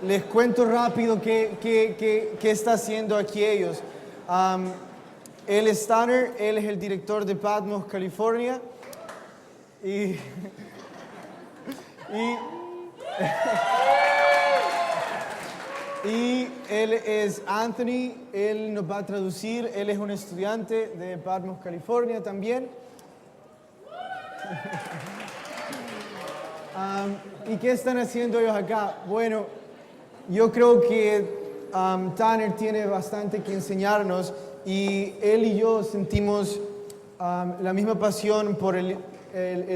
les cuento rápido qué está haciendo aquí ellos. Él es Tanner, él es el director de Patmos, California. Y él es Anthony, él nos va a traducir, él es un estudiante de Patmos, California también. ¿Y qué están haciendo ellos acá? Bueno, yo creo que Tanner tiene bastante que enseñarnos y él y yo sentimos la misma pasión por el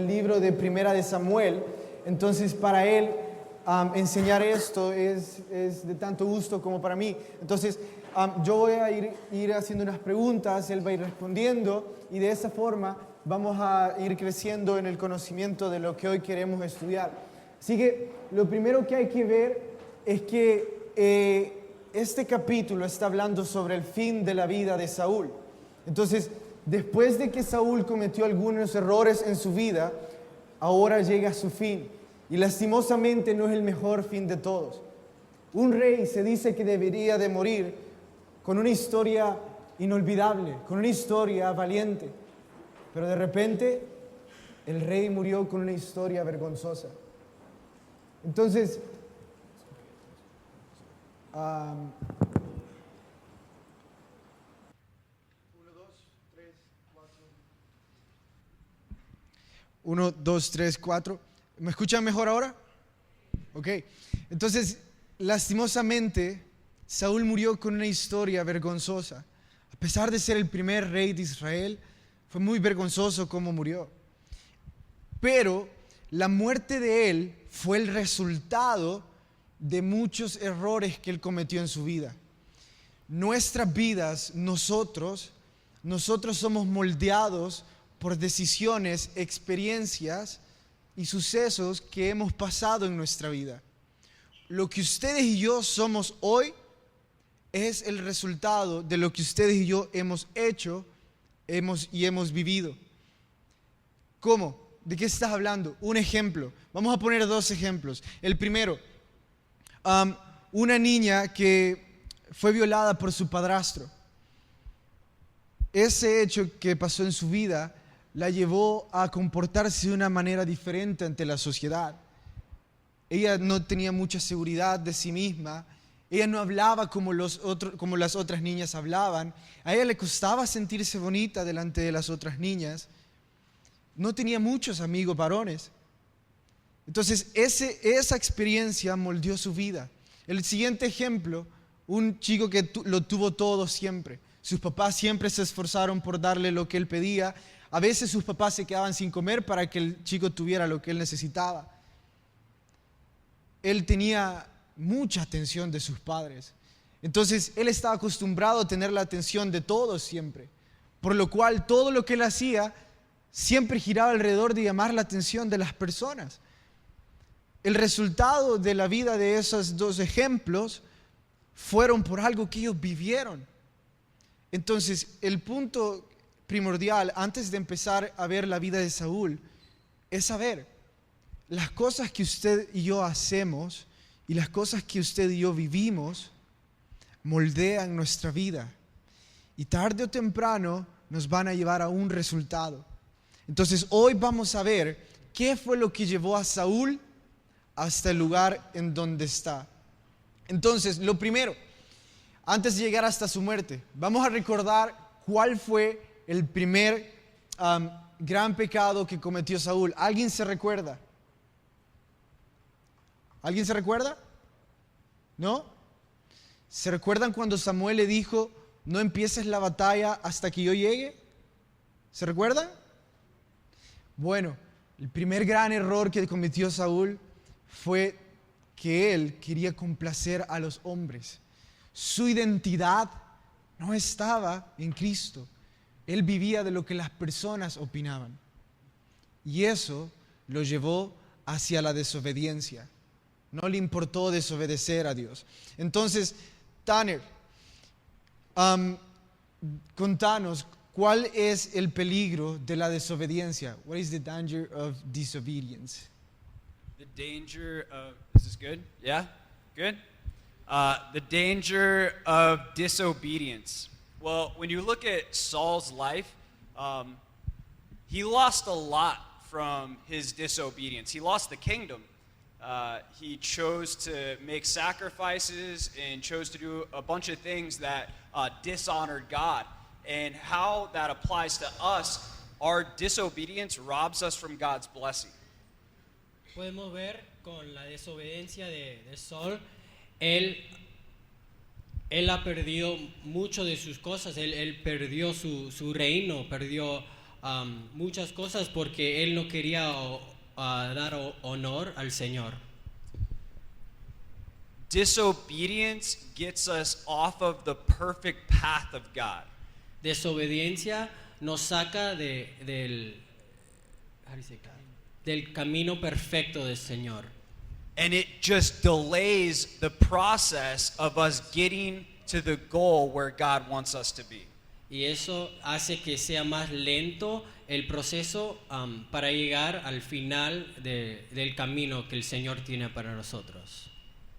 libro de Primera de Samuel. Entonces, para él enseñar esto es de tanto gusto como para mí. Entonces, yo voy a ir haciendo unas preguntas, él va a ir respondiendo y de esa forma vamos a ir creciendo en el conocimiento de lo que hoy queremos estudiar. Así que lo primero que hay que ver es que este capítulo está hablando sobre el fin de la vida de Saúl. Entonces, después de que Saúl cometió algunos errores en su vida, ahora llega a su fin. Y lastimosamente no es el mejor fin de todos. Un rey se dice que debería de morir con una historia inolvidable, con una historia valiente. Pero de repente, el rey murió con una historia vergonzosa. Entonces, 1, 2, 3, 4. ¿Me escuchan mejor ahora? Ok. Entonces, lastimosamente, Saúl murió con una historia vergonzosa. A pesar de ser el primer rey de Israel, fue muy vergonzoso cómo murió. Pero la muerte de él fue el resultado de muchos errores que él cometió en su vida. Nuestras vidas, nosotros somos moldeados por decisiones, experiencias y sucesos que hemos pasado en nuestra vida. Lo que ustedes y yo somos hoy es el resultado de lo que ustedes y yo hemos hecho y hemos vivido. ¿Cómo? ¿De qué estás hablando? Un ejemplo. Vamos a poner 2 ejemplos. El primero, una niña que fue violada por su padrastro. Ese hecho que pasó en su vida la llevó a comportarse de una manera diferente ante la sociedad. Ella no tenía mucha seguridad de sí misma. Ella no hablaba como las otras niñas hablaban. A ella le costaba sentirse bonita delante de las otras niñas. No tenía muchos amigos varones. Entonces, esa experiencia moldeó su vida. El siguiente ejemplo, un chico que lo tuvo todo siempre. Sus papás siempre se esforzaron por darle lo que él pedía. A veces sus papás se quedaban sin comer para que el chico tuviera lo que él necesitaba. Él tenía mucha atención de sus padres. Entonces, él estaba acostumbrado a tener la atención de todos siempre. Por lo cual, todo lo que él hacía siempre giraba alrededor de llamar la atención de las personas. El resultado de la vida de esos 2 ejemplos fueron por algo que ellos vivieron. Entonces, el punto primordial antes de empezar a ver la vida de Saúl es saber las cosas que usted y yo hacemos y las cosas que usted y yo vivimos moldean nuestra vida y tarde o temprano nos van a llevar a un resultado. Entonces hoy vamos a ver qué fue lo que llevó a Saúl hasta el lugar en donde está. Entonces, lo primero, antes de llegar hasta su muerte, vamos a recordar cuál fue el primer gran pecado que cometió Saúl. ¿Alguien se recuerda? ¿Alguien se recuerda? ¿No? ¿Se recuerdan cuando Samuel le dijo, no empieces la batalla hasta que yo llegue? ¿Se recuerdan? Bueno, el primer gran error que cometió Saúl fue que él quería complacer a los hombres. Su identidad no estaba en Cristo. Él vivía de lo que las personas opinaban. Y eso lo llevó hacia la desobediencia. No le importó desobedecer a Dios. Entonces, Tanner, contanos, ¿cuál es el peligro de la desobediencia? What is the danger of disobedience? The danger of, is this good? Yeah? Good? The danger of disobedience. Well, when you look at Saul's life, he lost a lot from his disobedience. He lost the kingdom. He chose to make sacrifices and chose to do a bunch of things that dishonored God. And how that applies to us, our disobedience robs us from God's blessing. Podemos ver con la desobediencia de Saul, él ha perdido mucho de sus cosas, él perdió su reino, perdió muchas cosas porque él no quería dar honor al Señor. Disobedience gets us off of the perfect path of God. Desobediencia nos saca del camino perfecto del Señor. And it just delays the process of us getting to the goal where God wants us to be. Y eso hace que sea más lento el proceso para llegar al final del camino que el Señor tiene para nosotros.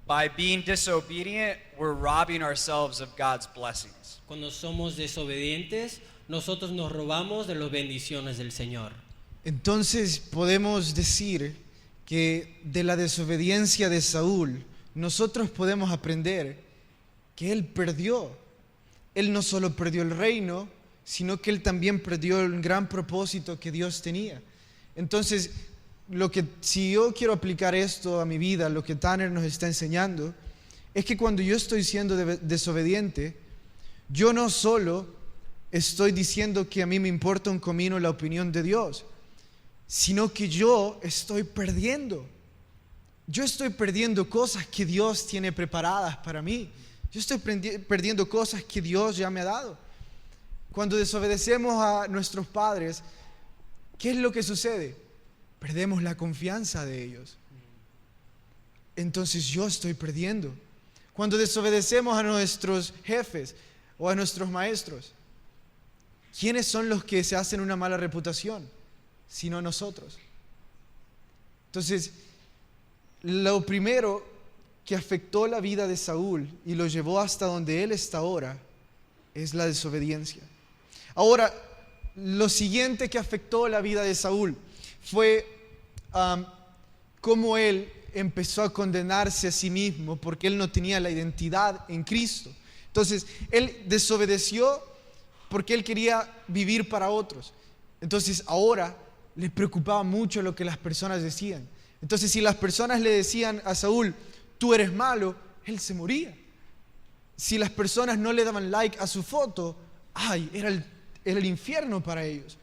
By being disobedient, we're robbing ourselves of God's blessings. Cuando somos desobedientes, nosotros nos robamos de las bendiciones del Señor. Entonces podemos decir que de la desobediencia de Saúl, nosotros podemos aprender que él perdió. Él no solo perdió el reino, sino que él también perdió el gran propósito que Dios tenía. Entonces, si yo quiero aplicar esto a mi vida, lo que Tanner nos está enseñando, es que cuando yo estoy siendo desobediente, yo no solo estoy diciendo que a mí me importa un comino la opinión de Dios, sino que yo estoy perdiendo. Yo estoy perdiendo cosas que Dios tiene preparadas para mí. Yo estoy perdiendo cosas que Dios ya me ha dado. Cuando desobedecemos a nuestros padres, ¿qué es lo que sucede? Perdemos la confianza de ellos. Entonces yo estoy perdiendo. Cuando desobedecemos a nuestros jefes o a nuestros maestros, ¿quiénes son los que se hacen una mala reputación? Sino nosotros. Entonces, lo primero que afectó la vida de Saúl y lo llevó hasta donde él está ahora es la desobediencia. Ahora, lo siguiente que afectó la vida de Saúl fue cómo él empezó a condenarse a sí mismo porque él no tenía la identidad en Cristo. Entonces, él desobedeció porque él quería vivir para otros. Entonces, ahora le preocupaba mucho lo que las personas decían. Entonces, si las personas le decían a Saúl, tú eres malo, él se moría. Si las personas no le daban like a su foto, era el infierno para ellos.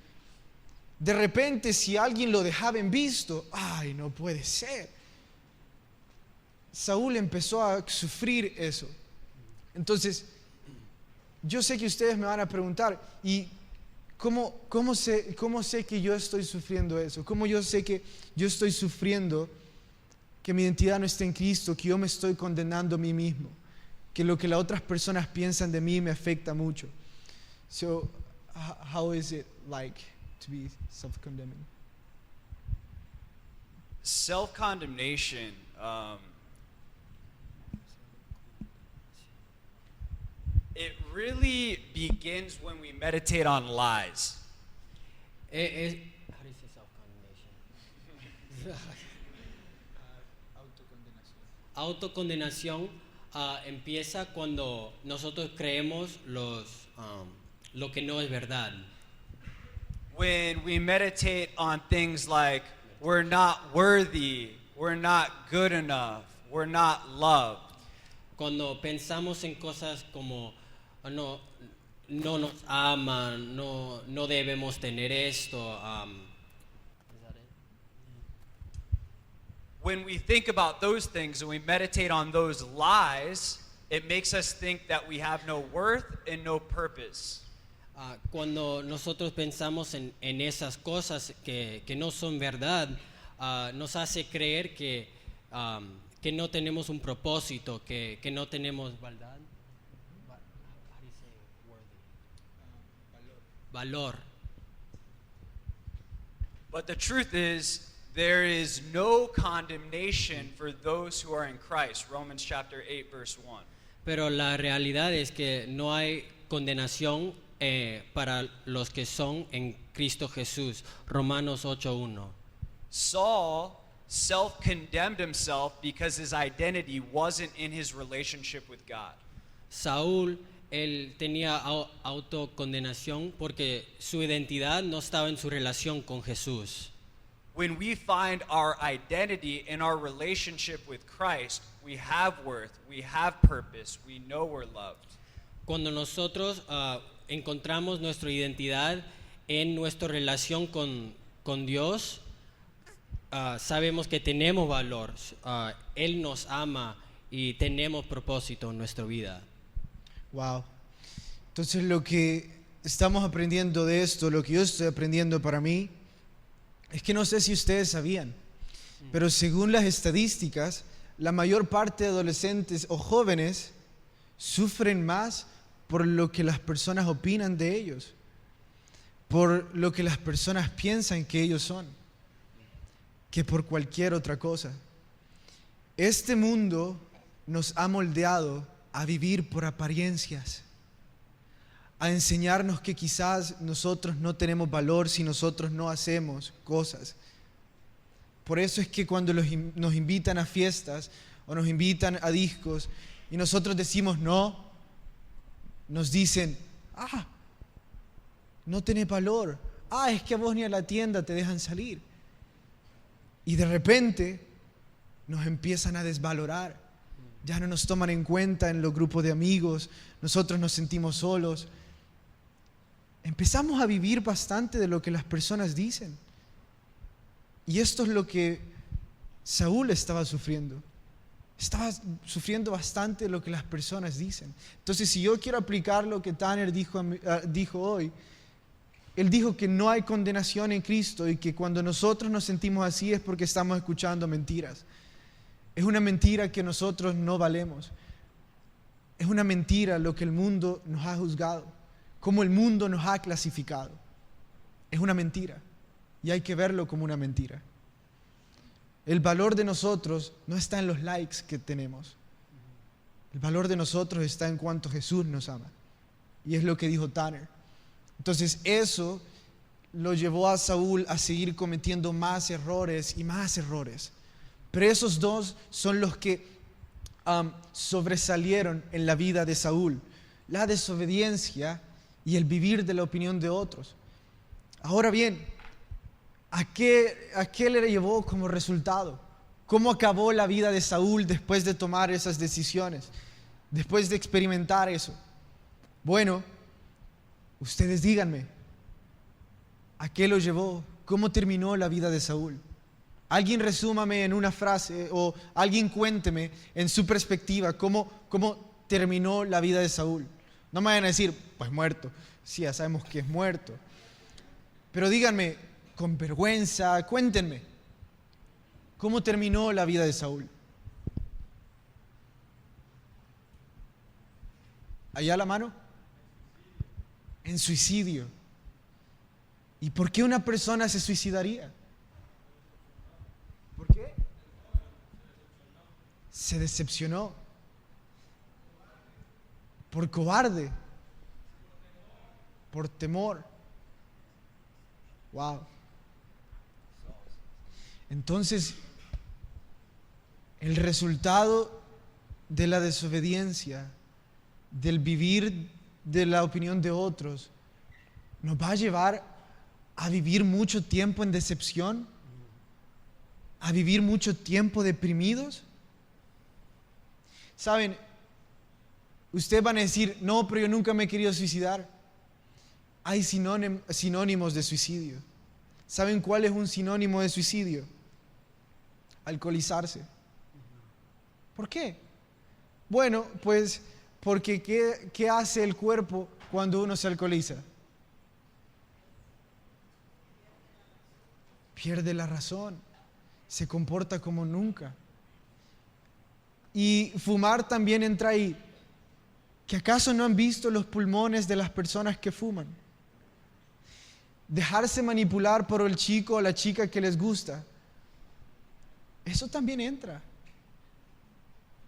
De repente, si alguien lo dejaba en visto, no puede ser. Saúl empezó a sufrir eso. Entonces, yo sé que ustedes me van a preguntar, ¿y cómo sé que yo estoy sufriendo eso? ¿Cómo yo sé que yo estoy sufriendo que mi identidad no está en Cristo, que yo me estoy condenando a mí mismo, que lo que las otras personas piensan de mí me afecta mucho? So, how is it like to be self-condemning? Self-condemnation, it really begins when we meditate on lies. How do you say self-condemnation? Autocondenación empieza cuando nosotros creemos lo que no es verdad. When we meditate on things like we're not worthy, we're not good enough, we're not loved. Cuando pensamos en cosas como no nos aman, no debemos tener esto. When we think about those things and we meditate on those lies, it makes us think that we have no worth and no purpose. Cuando nosotros pensamos en esas cosas que no son verdad, nos hace creer que no tenemos un propósito, que no tenemos verdad. Valor. But the truth is, there is no condemnation for those who are in Christ. Romans chapter 8, verse 1. Pero la realidad es que no hay condenación para los que son en Cristo Jesús. Romanos 8:1. Saul self-condemned himself because his identity wasn't in his relationship with God. Saúl, él tenía autocondenación porque su identidad no estaba en su relación con Jesús. When we find our identity in our relationship with Christ, we have worth, we have purpose, we know we're loved. Cuando nosotros encontramos nuestra identidad en nuestra relación con Dios, sabemos que tenemos valor, Él nos ama y tenemos propósito en nuestra vida. Wow. Entonces lo que estamos aprendiendo de esto, lo que yo estoy aprendiendo para mí, es que no sé si ustedes sabían, pero según las estadísticas, la mayor parte de adolescentes o jóvenes sufren más por lo que las personas opinan de ellos, por lo que las personas piensan que ellos son, que por cualquier otra cosa. Este mundo nos ha moldeado a vivir por apariencias, a enseñarnos que quizás nosotros no tenemos valor si nosotros no hacemos cosas. Por eso es que cuando nos invitan a fiestas o nos invitan a discos y nosotros decimos no, nos dicen, no tenés valor, es que a vos ni a la tienda te dejan salir. Y de repente nos empiezan a desvalorar, ya no nos toman en cuenta en los grupos de amigos, nosotros nos sentimos solos. Empezamos a vivir bastante de lo que las personas dicen. Y esto es lo que Saúl estaba sufriendo. Estaba sufriendo bastante de lo que las personas dicen. Entonces, si yo quiero aplicar lo que Tanner dijo hoy, él dijo que no hay condenación en Cristo y que cuando nosotros nos sentimos así es porque estamos escuchando mentiras. Es una mentira que nosotros no valemos. Es una mentira lo que el mundo nos ha juzgado, cómo el mundo nos ha clasificado. Es una mentira y hay que verlo como una mentira. El valor de nosotros no está en los likes que tenemos. El valor de nosotros está en cuanto Jesús nos ama. Y es lo que dijo Tanner. Entonces eso lo llevó a Saúl a seguir cometiendo más errores y más errores. Pero esos dos son los que sobresalieron en la vida de Saúl: la desobediencia y el vivir de la opinión de otros. Ahora bien, ¿a qué le llevó como resultado? ¿Cómo acabó la vida de Saúl después de tomar esas decisiones? Después de experimentar eso. Bueno, ustedes díganme, ¿a qué lo llevó? ¿Cómo terminó la vida de Saúl? Alguien resúmame en una frase o alguien cuénteme en su perspectiva cómo terminó la vida de Saúl. No me vayan a decir, pues muerto. Sí, ya sabemos que es muerto. Pero díganme, con vergüenza, cuéntenme, ¿cómo terminó la vida de Saúl? ¿Allá la mano? En suicidio. ¿Y por qué una persona se suicidaría? ¿Por qué? Se decepcionó. Por cobarde. Por temor. Wow. Entonces, el resultado de la desobediencia, del vivir de la opinión de otros, nos va a llevar a vivir mucho tiempo en decepción, a vivir mucho tiempo deprimidos. Saben, ustedes van a decir, no, pero yo nunca me he querido suicidar. Hay sinónimos de suicidio. ¿Saben cuál es un sinónimo de suicidio? Alcoholizarse. ¿Por qué? Bueno, pues porque ¿qué hace el cuerpo cuando uno se alcoholiza? Pierde la razón, se comporta como nunca. Y fumar también entra ahí. ¿Que acaso no han visto los pulmones de las personas que fuman? Dejarse manipular por el chico o la chica que les gusta. eso también entra.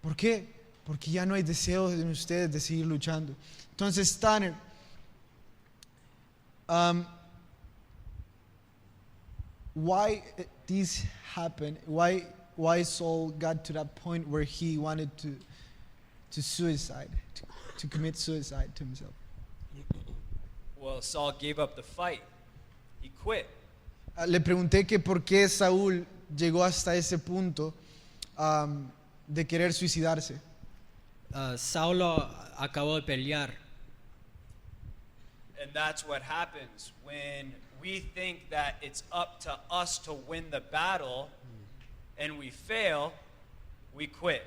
¿Por qué? Porque ya no hay deseo en ustedes de seguir luchando. Entonces, Tanner, why this happened? Why Saul got to that point where he wanted to suicide, to commit suicide to himself? Well, Saul gave up the fight. He quit. Le pregunté que por qué Saúl llegó hasta ese punto de querer suicidarse. Saulo acabó de pelear. And that's what happens when we think that it's up to us to win the battle and we fail, we quit.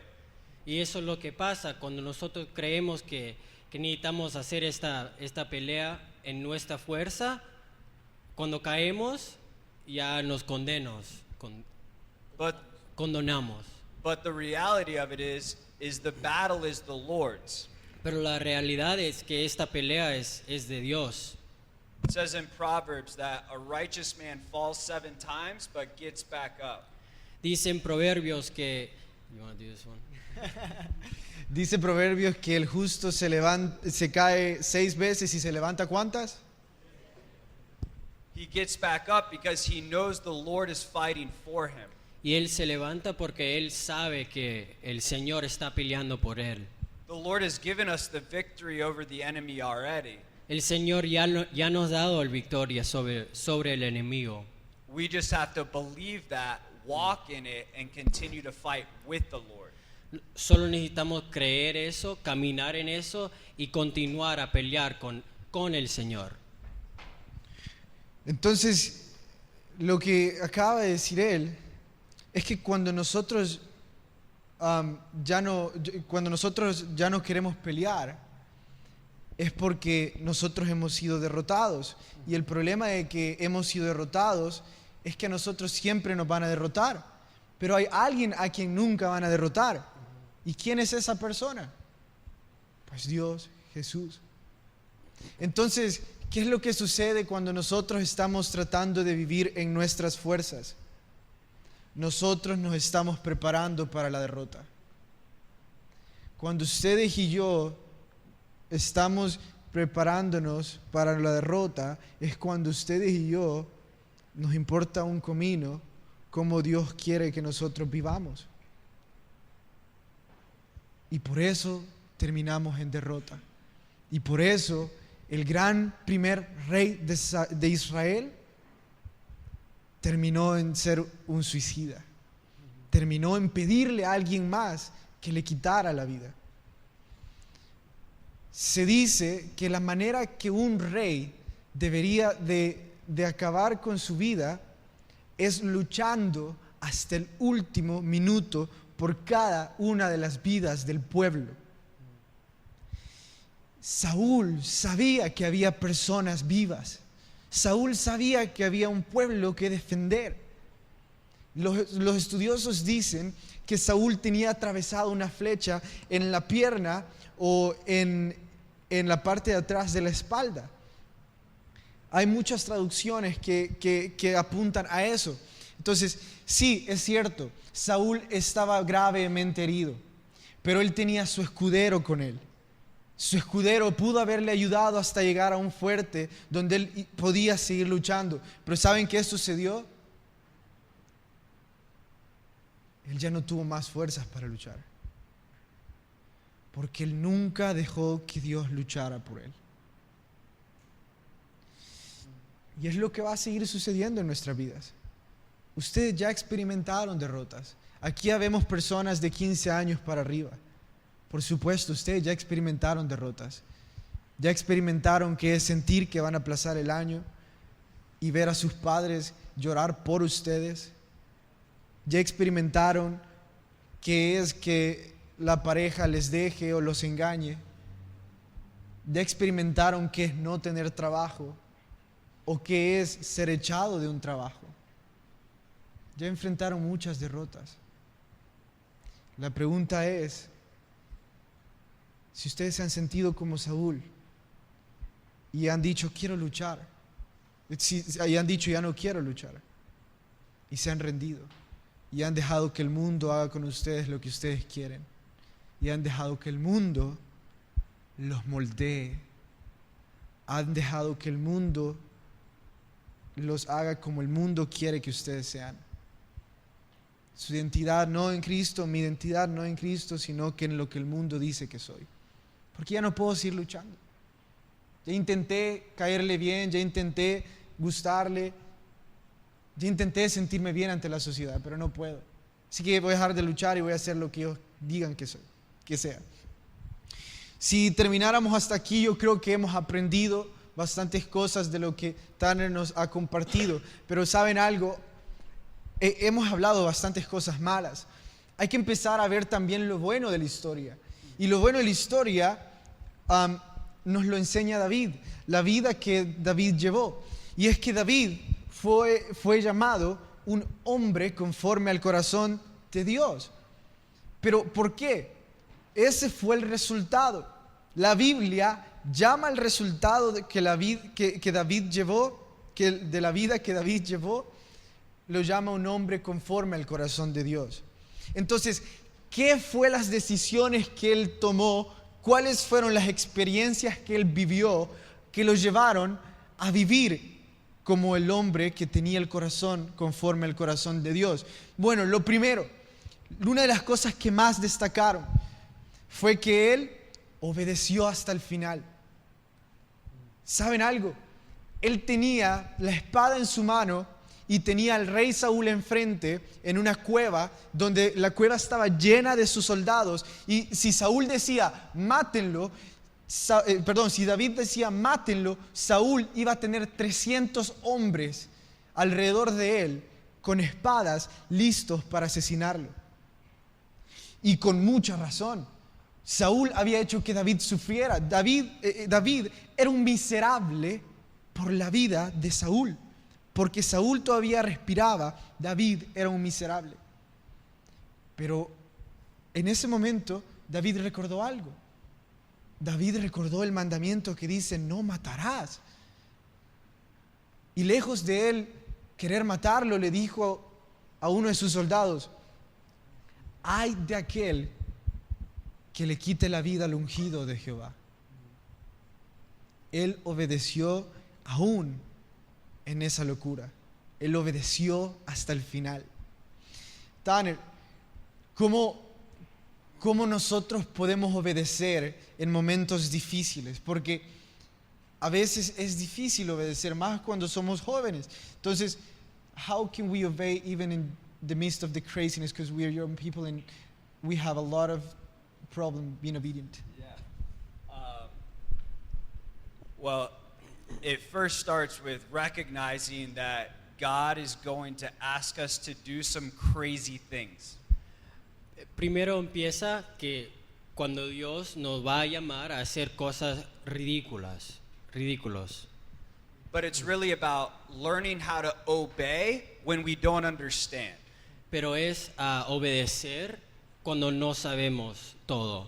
Y eso es lo que pasa cuando nosotros creemos que necesitamos hacer esta pelea en nuestra fuerza. Cuando caemos, ya nos condenamos. But the reality of it is the battle is the Lord's. Pero la realidad es que esta pelea es de Dios. It says in Proverbs that a righteous man falls 7 times but gets back up. Dice en Proverbios que... You want to do this one? Dice Proverbios que el justo se cae 6 veces y se levanta ¿cuántas? He gets back up because he knows the Lord is fighting for him. Y él se levanta porque él sabe que el Señor está peleando por él. The Lord has given us the victory over the enemy already. El Señor ya nos ha dado la victoria sobre el enemigo. We just have to believe that, walk in it, and continue to fight with the Lord. Solo necesitamos creer eso, caminar en eso y continuar a pelear con el Señor. Entonces, lo que acaba de decir él es que cuando nosotros ya no queremos pelear, es porque nosotros hemos sido derrotados. Y el problema de que hemos sido derrotados es que a nosotros siempre nos van a derrotar. Pero hay alguien a quien nunca van a derrotar. ¿Y quién es esa persona? Pues Dios, Jesús. Entonces, ¿qué es lo que sucede cuando nosotros estamos tratando de vivir en nuestras fuerzas? Nosotros nos estamos preparando para la derrota. Cuando ustedes y yo estamos preparándonos para la derrota, es cuando ustedes y yo nos importa un comino cómo Dios quiere que nosotros vivamos. Y por eso terminamos en derrota. Y por eso el gran primer rey de Israel terminó en ser un suicida. Terminó en pedirle a alguien más que le quitara la vida. Se dice que la manera que un rey debería de acabar con su vida es luchando hasta el último minuto por cada una de las vidas del pueblo. Saúl sabía que había personas vivas. Saúl sabía que había un pueblo que defender. Los estudiosos dicen que Saúl tenía atravesado una flecha en la pierna o en la parte de atrás de la espalda. Hay muchas traducciones que apuntan a eso. Entonces, sí, es cierto, Saúl estaba gravemente herido, pero él tenía su escudero con él. Su escudero pudo haberle ayudado hasta llegar a un fuerte donde él podía seguir luchando. Pero ¿saben qué sucedió? Él ya no tuvo más fuerzas para luchar. Porque él nunca dejó que Dios luchara por él. Y es lo que va a seguir sucediendo en nuestras vidas. Ustedes ya experimentaron derrotas. Aquí ya vemos personas de 15 años para arriba. Por supuesto, ustedes ya experimentaron derrotas. Ya experimentaron qué es sentir que van a aplazar el año y ver a sus padres llorar por ustedes. Ya experimentaron qué es que la pareja les deje o los engañe. Ya experimentaron qué es no tener trabajo o qué es ser echado de un trabajo. Ya enfrentaron muchas derrotas. La pregunta es, si ustedes se han sentido como Saúl y han dicho quiero luchar, y han dicho ya no quiero luchar y se han rendido, y han dejado que el mundo haga con ustedes lo que ustedes quieren. Y han dejado que el mundo los moldee. Han dejado que el mundo los haga como el mundo quiere que ustedes sean. Su identidad no en Cristo, mi identidad no en Cristo, sino que en lo que el mundo dice que soy. Porque ya no puedo seguir luchando. Ya intenté caerle bien, ya intenté gustarle, ya intenté sentirme bien ante la sociedad, pero no puedo. Así que voy a dejar de luchar y voy a hacer lo que ellos digan que soy, que sea. Si termináramos hasta aquí, yo creo que hemos aprendido bastantes cosas de lo que Tanner nos ha compartido. Pero ¿saben algo? Hemos hablado bastantes cosas malas. Hay que empezar a ver también lo bueno de la historia. Y lo bueno de la historia nos lo enseña David, la vida que David llevó. Y es que David fue llamado un hombre conforme al corazón de Dios. ¿Pero por qué? Ese fue el resultado. La Biblia llama el resultado que David llevó, de la vida que David llevó, lo llama un hombre conforme al corazón de Dios. Entonces, ¿qué fue las decisiones que él tomó? ¿Cuáles fueron las experiencias que él vivió que lo llevaron a vivir como el hombre que tenía el corazón conforme al corazón de Dios? Bueno, lo primero, una de las cosas que más destacaron fue que él obedeció hasta el final. ¿Saben algo? Él tenía la espada en su mano y tenía al rey Saúl enfrente en una cueva donde la cueva estaba llena de sus soldados, y si Saúl decía mátenlo, si David decía mátenlo, Saúl iba a tener 300 hombres alrededor de él con espadas listos para asesinarlo. Y con mucha razón. Saúl había hecho que David sufriera. David era un miserable por la vida de Saúl. Porque Saúl todavía respiraba, David era un miserable. Pero en ese momento David recordó algo. David recordó el mandamiento que dice: no matarás. Y lejos de él querer matarlo, le dijo a uno de sus soldados: ay de aquel que le quite la vida al ungido de Jehová. Él obedeció aún en esa locura. Él obedeció hasta el final. Tanner, ¿cómo nosotros podemos obedecer en momentos difíciles? Porque a veces es difícil obedecer, más cuando somos jóvenes. Entonces, how can we obey even in the midst of the craziness? Because we are young people and we have a lot of problem being obedient. Well, it first starts with recognizing that God is going to ask us to do some crazy things. Primero empieza que cuando Dios nos va a llamar a hacer cosas ridículos. But it's really about learning how to obey when we don't understand. Pero es a obedecer cuando no sabemos todo.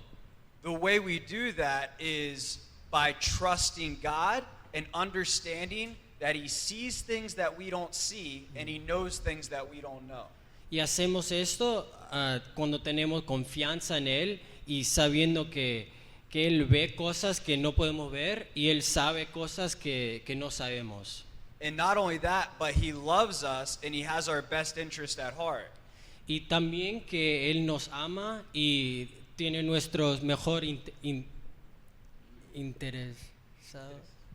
The way we do that is by trusting God and understanding that He sees things that we don't see and He knows things that we don't know. Y hacemos esto cuando tenemos confianza en Él y sabiendo que Él ve cosas que no podemos ver y Él sabe cosas que no sabemos. And not only that, but He loves us and He has our best interest at heart. Y también que Él nos ama y tiene nuestros mejores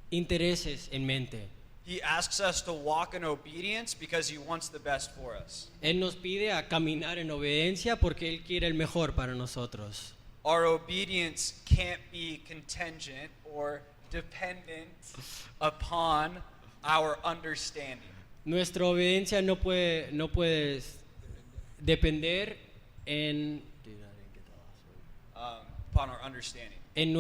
intereses en mente. He asks us to walk in obedience because He wants the best for us. Él nos pide a caminar en obediencia porque Él quiere el mejor para nosotros. Our obedience can't be contingent or dependent upon our understanding. Nuestra obediencia no puede depender Upon our understanding. en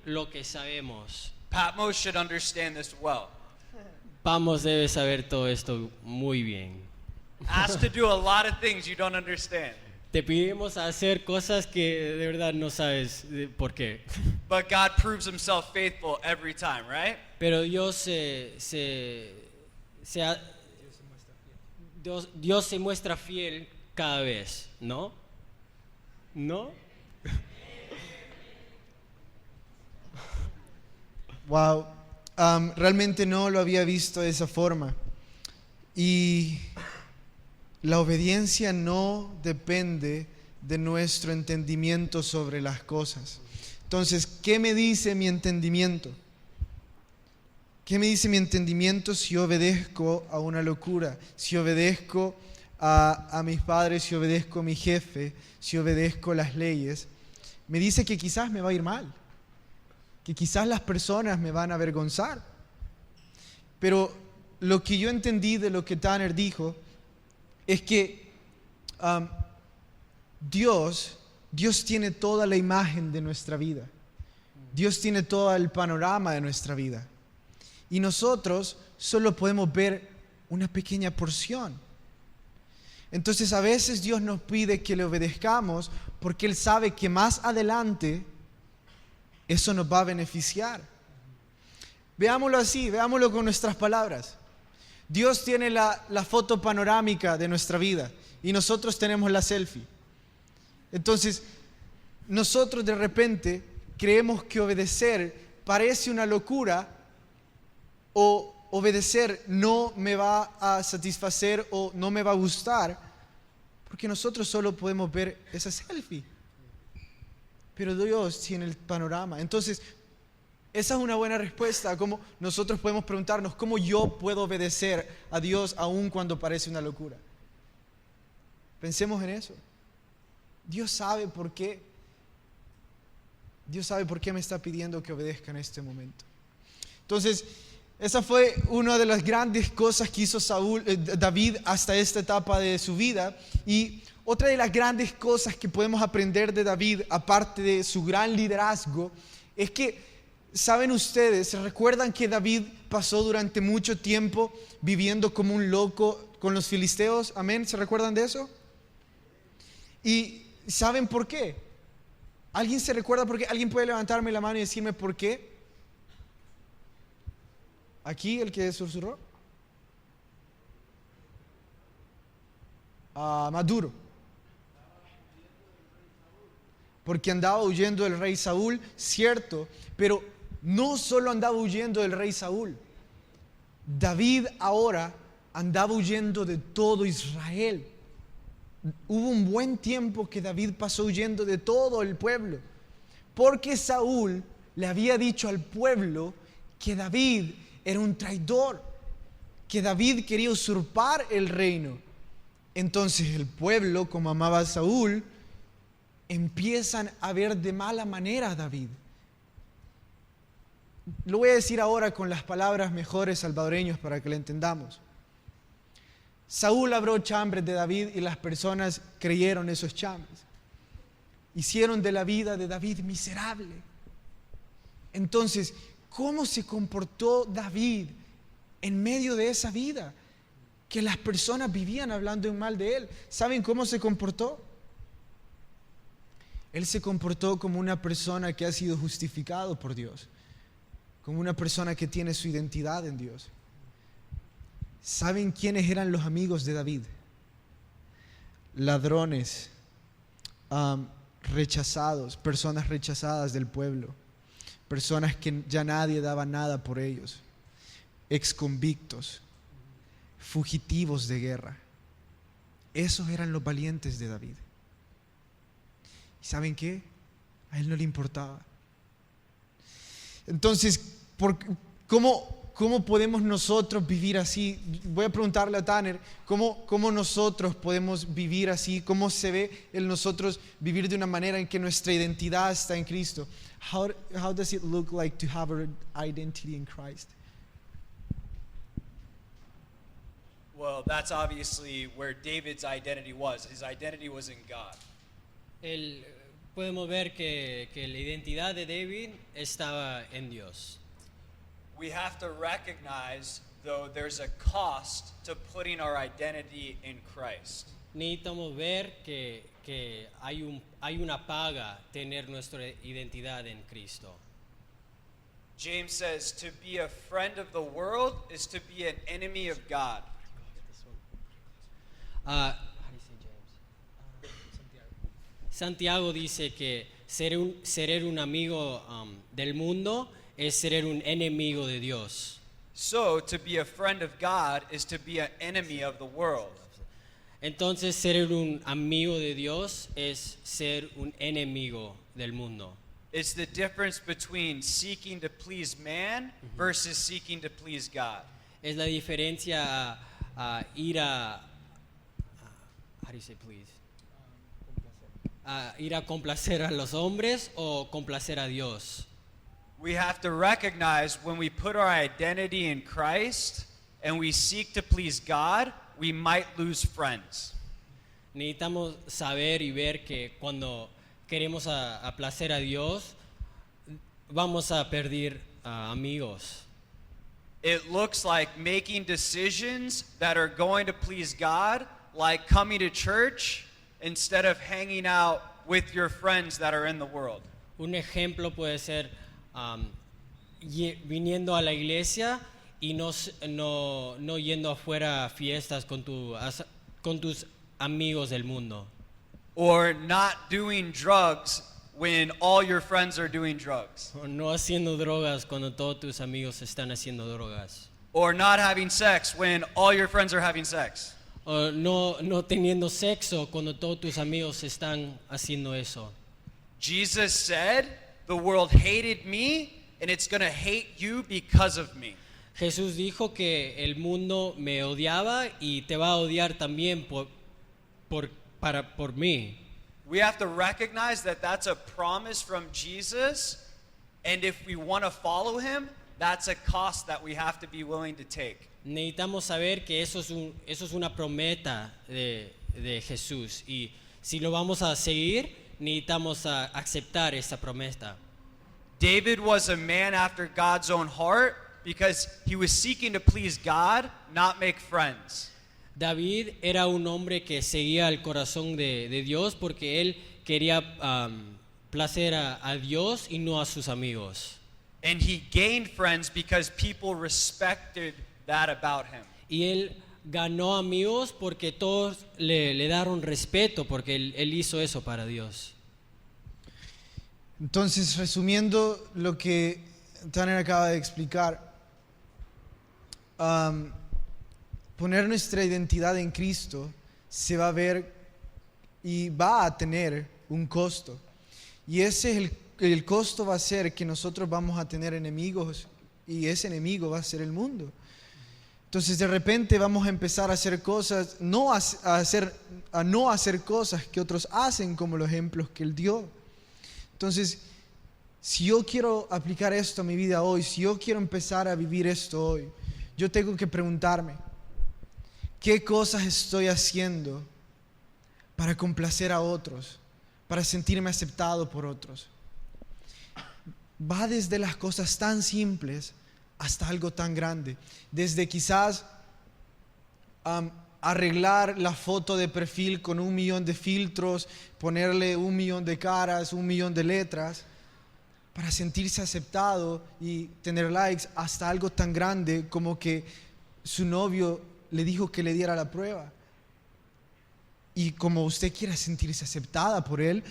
lo que sabemos. Patmos should understand this well. Vamos, debe saber todo esto muy bien. Asked to do a lot of things you don't understand. Te pedimos hacer cosas que de verdad no sabes por qué. But God proves Himself faithful every time, right? Pero Dios Dios se muestra fiel cada vez, ¿no? ¿No? Wow, realmente no lo había visto de esa forma. Y la obediencia no depende de nuestro entendimiento sobre las cosas. Entonces, ¿qué me dice mi entendimiento? ¿Qué me dice mi entendimiento si obedezco a una locura? Si obedezco a mis padres, si obedezco a mi jefe, si obedezco las leyes. Me dice que quizás me va a ir mal, que quizás las personas me van a avergonzar. Pero lo que yo entendí de lo que Tanner dijo es que Dios tiene toda la imagen de nuestra vida. Dios tiene todo el panorama de nuestra vida. Y nosotros solo podemos ver una pequeña porción. Entonces a veces Dios nos pide que le obedezcamos porque Él sabe que más adelante eso nos va a beneficiar. Veámoslo así, veámoslo con nuestras palabras. Dios tiene la foto panorámica de nuestra vida y nosotros tenemos la selfie. Entonces, nosotros de repente creemos que obedecer parece una locura o obedecer no me va a satisfacer o no me va a gustar porque nosotros solo podemos ver esa selfie. Pero Dios tiene el panorama. Entonces, esa es una buena respuesta a cómo nosotros podemos preguntarnos cómo yo puedo obedecer a Dios aun cuando parece una locura. Pensemos en eso. Dios sabe por qué. Dios sabe por qué me está pidiendo que obedezca en este momento. Entonces, esa fue una de las grandes cosas que hizo David hasta esta etapa de su vida. Y otra de las grandes cosas que podemos aprender de David, aparte de su gran liderazgo, es que, ¿saben ustedes? ¿Se recuerdan que David pasó durante mucho tiempo viviendo como un loco con los filisteos? ¿Amén? ¿Se recuerdan de eso? ¿Y saben por qué? ¿Alguien se recuerda por qué? ¿Alguien puede levantarme la mano y decirme por qué? ¿Aquí el que susurró? Maduro. Porque andaba huyendo del rey Saúl, cierto, pero no solo andaba huyendo del rey Saúl. David ahora andaba huyendo de todo Israel. Hubo un buen tiempo que David pasó huyendo de todo el pueblo, porque Saúl le había dicho al pueblo que David era un traidor, que David quería usurpar el reino. Entonces el pueblo, como amaba a Saúl, empiezan a ver de mala manera a David. Lo voy a decir ahora con las palabras mejores salvadoreños para que lo entendamos. Saúl habló chambres de David y las personas creyeron esos chambres. Hicieron de la vida de David miserable. Entonces, ¿cómo se comportó David en medio de esa vida? Que las personas vivían hablando en mal de él. ¿Saben cómo se comportó? Él se comportó como una persona que ha sido justificado por Dios, como una persona que tiene su identidad en Dios. ¿Saben quiénes eran los amigos de David? Ladrones, rechazados, personas rechazadas del pueblo, personas que ya nadie daba nada por ellos, exconvictos, fugitivos de guerra. Esos eran los valientes de David. ¿Y saben qué? A él no le importaba. Entonces, ¿cómo podemos nosotros vivir así? Voy a preguntarle a Tanner, ¿cómo nosotros podemos vivir así? ¿Cómo se ve en nosotros vivir de una manera en que nuestra identidad está en Cristo? How does it look like to have our identity in Christ? Well, that's obviously where David's identity was. His identity was in God. Podemos ver que la identidad de David estaba en Dios. We have to recognize, though, there's a cost to putting our identity in Christ. Necesitamos ver que hay una paga tener nuestra identidad en Cristo. James says, to be a friend of the world is to be an enemy of God. how do you say James? Santiago dice que ser un amigo del mundo es ser un enemigo de Dios. So, to be a friend of God is to be an enemy of the world. Entonces, ser un amigo de Dios es ser un enemigo del mundo. It's the difference between seeking to please man versus seeking to please God. Es la diferencia a ir a how do you say please? A ir a complacer a los hombres o complacer a Dios. We have to recognize when we put our identity in Christ and we seek to please God, we might lose friends. Necesitamos saber y ver que cuando queremos a placer a Dios, vamos a perder amigos. It looks like making decisions that are going to please God, like coming to church instead of hanging out with your friends that are in the world. Un ejemplo puede ser viniendo a la iglesia y no yendo afuera a fiestas con tus amigos del mundo. Or not doing drugs when all your friends are doing drugs. O no haciendo drogas cuando todos tus amigos están haciendo drogas. Or not having sex when all your friends are having sex. O no teniendo sexo cuando todos tus amigos están haciendo eso. Jesus said, the world hated me and it's going to hate you because of me. Jesús dijo que el mundo me odiaba y te va a odiar también por mí. We have to recognize that that's a promise from Jesus, and if we want to follow him, that's a cost that we have to be willing to take. Necesitamos saber que eso es una promesa de Jesús y si lo vamos a seguir, necesitamos aceptar esa promesa. David was a man after God's own heart because he was seeking to please God, not make friends. David era un hombre que seguía el corazón de Dios porque él quería placer a Dios y no a sus amigos. And he gained friends because people respected that about him. Y él ganó amigos porque todos le dieron respeto porque él hizo eso para Dios. Entonces, resumiendo lo que Tanner acaba de explicar, poner nuestra identidad en Cristo se va a ver y va a tener un costo. Y ese es el costo va a ser que nosotros vamos a tener enemigos y ese enemigo va a ser el mundo. Entonces de repente vamos a empezar a hacer cosas, a no hacer cosas que otros hacen como los ejemplos que él dio. Entonces, si yo quiero aplicar esto a mi vida hoy, si yo quiero empezar a vivir esto hoy, yo tengo que preguntarme, ¿qué cosas estoy haciendo para complacer a otros, para sentirme aceptado por otros? Va desde las cosas tan simples hasta algo tan grande. Desde quizás arreglar la foto de perfil con 1 millón de filtros, ponerle 1 millón de caras, 1 millón de letras, para sentirse aceptado y tener likes, hasta algo tan grande como que su novio le dijo que le diera la prueba. Y como usted quiera sentirse aceptada por él,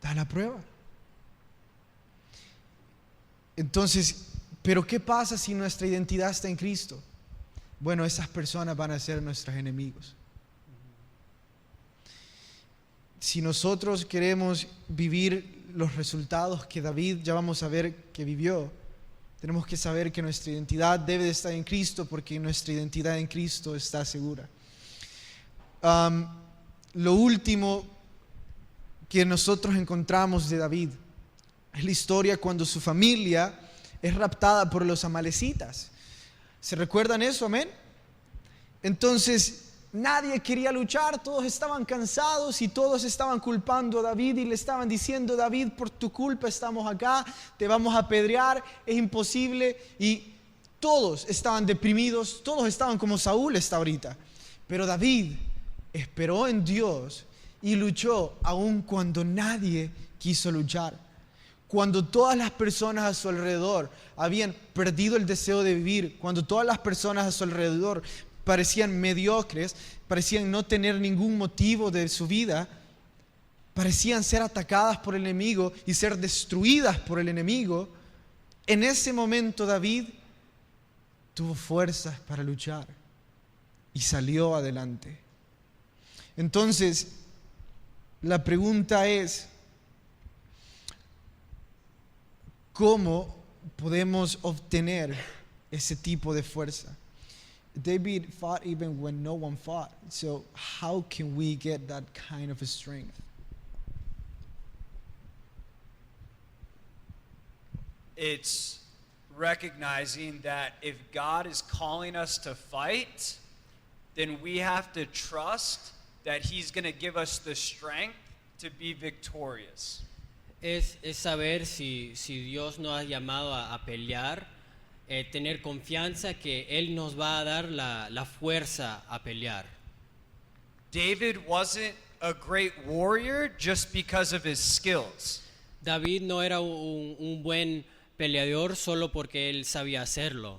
da la prueba. Entonces, ¿pero qué pasa si nuestra identidad está en Cristo? Bueno, esas personas van a ser nuestros enemigos. Si nosotros queremos vivir los resultados que David ya vamos a ver que vivió, tenemos que saber que nuestra identidad debe de estar en Cristo porque nuestra identidad en Cristo está segura. Lo último que nosotros encontramos de David es la historia cuando su familia es raptada por los amalecitas. ¿Se recuerdan eso? Amén. Entonces nadie quería luchar, todos estaban cansados y todos estaban culpando a David y le estaban diciendo: David, por tu culpa estamos acá, te vamos a apedrear, es imposible. Y todos estaban deprimidos, todos estaban como Saúl está ahorita. Pero David esperó en Dios y luchó aun cuando nadie quiso luchar. Cuando todas las personas a su alrededor habían perdido el deseo de vivir, cuando todas las personas a su alrededor parecían mediocres, parecían no tener ningún motivo de su vida, parecían ser atacadas por el enemigo y ser destruidas por el enemigo, en ese momento David tuvo fuerzas para luchar y salió adelante. Entonces, la pregunta es, ¿cómo podemos obtener ese tipo de fuerza? David fought even when no one fought. So how can we get that kind of strength? It's recognizing that if God is calling us to fight, then we have to trust that He's going to give us the strength to be victorious. Es saber si Dios nos ha llamado a pelear, tener confianza que Él nos va a dar la fuerza a pelear. David wasn't a great warrior just because of his skills. David no era un buen peleador solo porque él sabía hacerlo.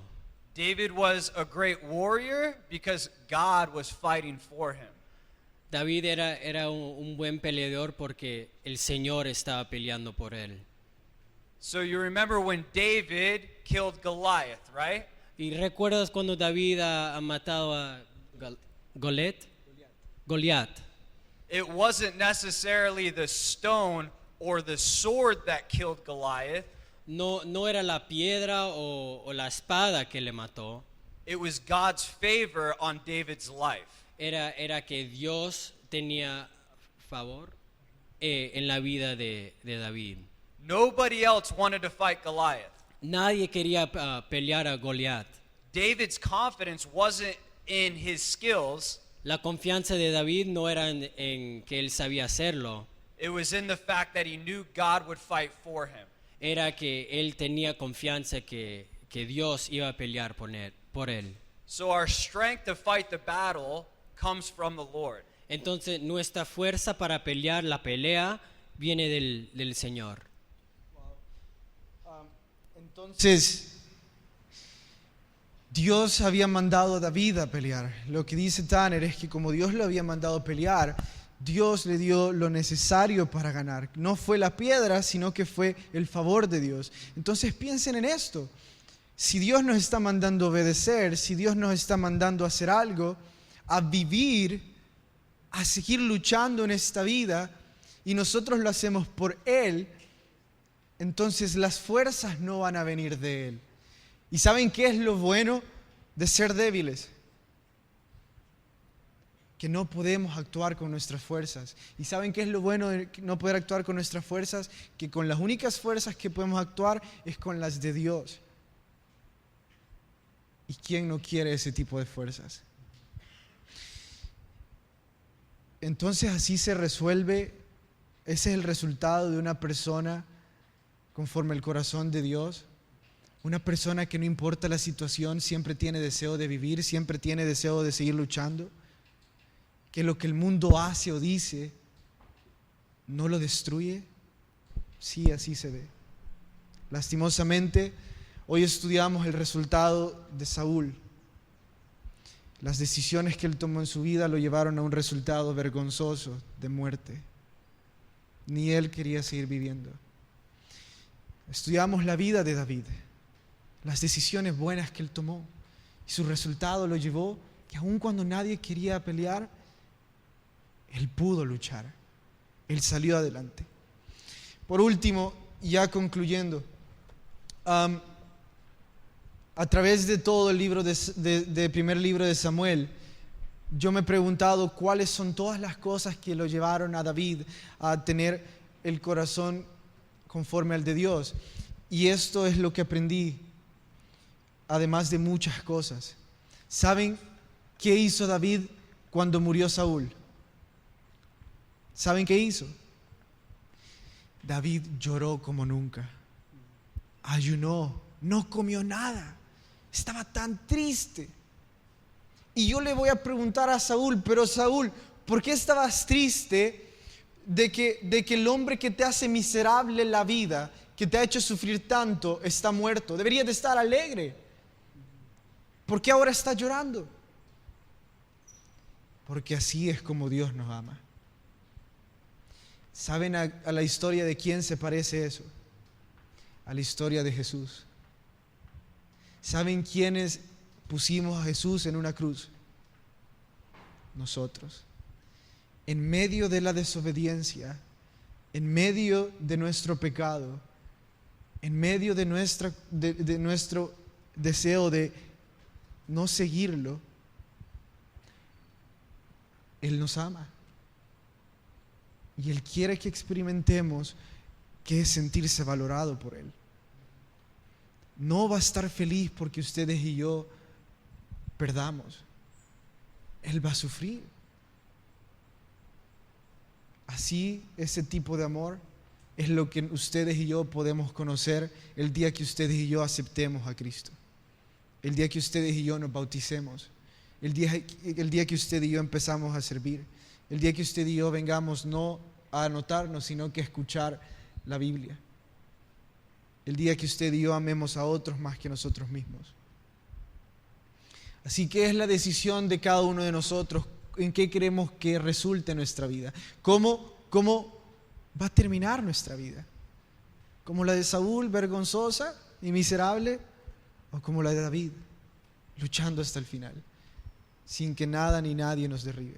David was a great warrior because God was fighting for him. David era un buen peleador porque el Señor estaba peleando por él. So you remember when David killed Goliath, right? ¿Y recuerdas cuando David ha matado a Goliat? It wasn't necessarily the stone or the sword that killed Goliath. No era la piedra o la espada que le mató. It was God's favor on David's life. Era que Dios tenía favor en la vida de David. Nobody else wanted to fight Goliath. Nadie quería pelear a Goliat. David's confidence wasn't in his skills. La confianza de David no era en que él sabía hacerlo. It was in the fact that he knew God would fight for him. Era que él tenía confianza que Dios iba a pelear por él. So our strength to fight the battle comes from the Lord. Entonces nuestra fuerza para pelear la pelea viene del Señor. Entonces, Dios había mandado a David a pelear. Lo que dice Tanner es que como Dios lo había mandado a pelear, Dios le dio lo necesario para ganar. No fue la piedra, sino que fue el favor de Dios. Entonces piensen en esto. Si Dios nos está mandando a obedecer, si Dios nos está mandando a hacer algo, a vivir, a seguir luchando en esta vida, y nosotros lo hacemos por Él, entonces las fuerzas no van a venir de Él. ¿Y saben qué es lo bueno de ser débiles? Que no podemos actuar con nuestras fuerzas. ¿Y saben qué es lo bueno de no poder actuar con nuestras fuerzas? Que con las únicas fuerzas que podemos actuar es con las de Dios. ¿Y quién no quiere ese tipo de fuerzas? Entonces así se resuelve, ese es el resultado de una persona conforme al corazón de Dios. Una persona que no importa la situación, siempre tiene deseo de vivir, siempre tiene deseo de seguir luchando. Que lo que el mundo hace o dice no lo destruye. Sí, así se ve. Lastimosamente, hoy estudiamos el resultado de Saúl. Las decisiones que él tomó en su vida lo llevaron a un resultado vergonzoso de muerte. Ni él quería seguir viviendo. Estudiamos la vida de David, las decisiones buenas que él tomó, y su resultado lo llevó que aun cuando nadie quería pelear, él pudo luchar. Él salió adelante. Por último, ya concluyendo, a través de todo el libro de primer libro de Samuel, yo me he preguntado cuáles son todas las cosas que lo llevaron a David a tener el corazón conforme al de Dios. Y esto es lo que aprendí, además de muchas cosas. ¿Saben qué hizo David cuando murió Saúl? ¿Saben qué hizo? David lloró como nunca. Ayunó, no comió nada. Estaba tan triste. Y yo le voy a preguntar a Saúl, pero Saúl, ¿por qué estabas triste de que el hombre que te hace miserable la vida, que te ha hecho sufrir tanto, está muerto? Deberías de estar alegre. ¿Por qué ahora estás llorando? porque así es como Dios nos ama. ¿Saben a la historia de quién se parece eso? A la historia de Jesús. ¿Saben quiénes pusimos a Jesús en una cruz? Nosotros. En medio de la desobediencia, en medio de nuestro pecado, en medio de nuestro deseo de no seguirlo, Él nos ama. Y Él quiere que experimentemos qué es sentirse valorado por Él. No va a estar feliz porque ustedes y yo perdamos. Él va a sufrir. Así, ese tipo de amor es lo que ustedes y yo podemos conocer el día que ustedes y yo aceptemos a Cristo. El día que ustedes y yo nos bauticemos. El día que usted y yo empezamos a servir. El día que usted y yo vengamos no a anotarnos, sino que a escuchar la Biblia. El día que usted y yo amemos a otros más que nosotros mismos. Así que es la decisión de cada uno de nosotros en qué queremos que resulte nuestra vida. ¿Cómo va a terminar nuestra vida? ¿Como la de Saúl, vergonzosa y miserable? ¿O como la de David, luchando hasta el final, sin que nada ni nadie nos derribe?